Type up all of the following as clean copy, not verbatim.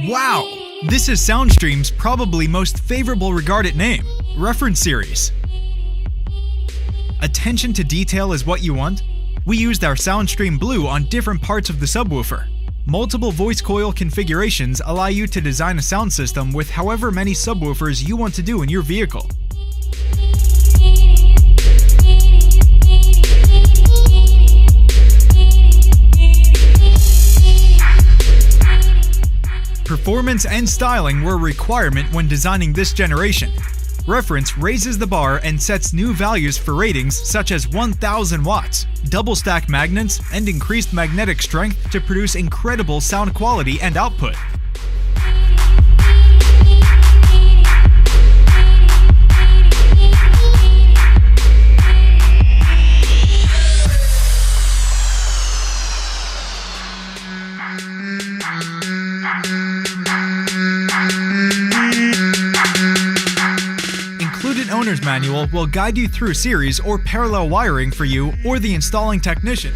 Wow! This is Soundstream's probably most favorable regarded name, Reference Series. Attention to detail is what you want? We used our Soundstream Blue on different parts of the subwoofer. Multiple voice coil configurations allow you to design a sound system with however many subwoofers you want to do in your vehicle. Performance and styling were a requirement when designing this generation. Reference raises the bar and sets new values for ratings such as 1000 watts, double stack magnets, and increased magnetic strength to produce incredible sound quality and output. Owner's manual will guide you through series or parallel wiring for you or the installing technician.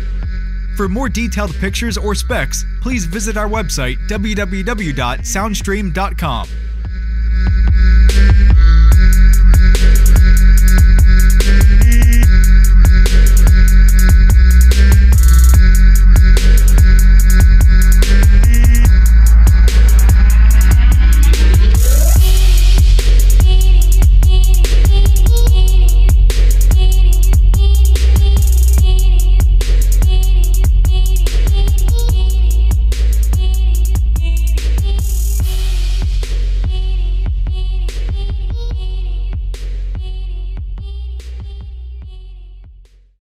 For more detailed pictures or specs, please visit our website www.soundstream.com.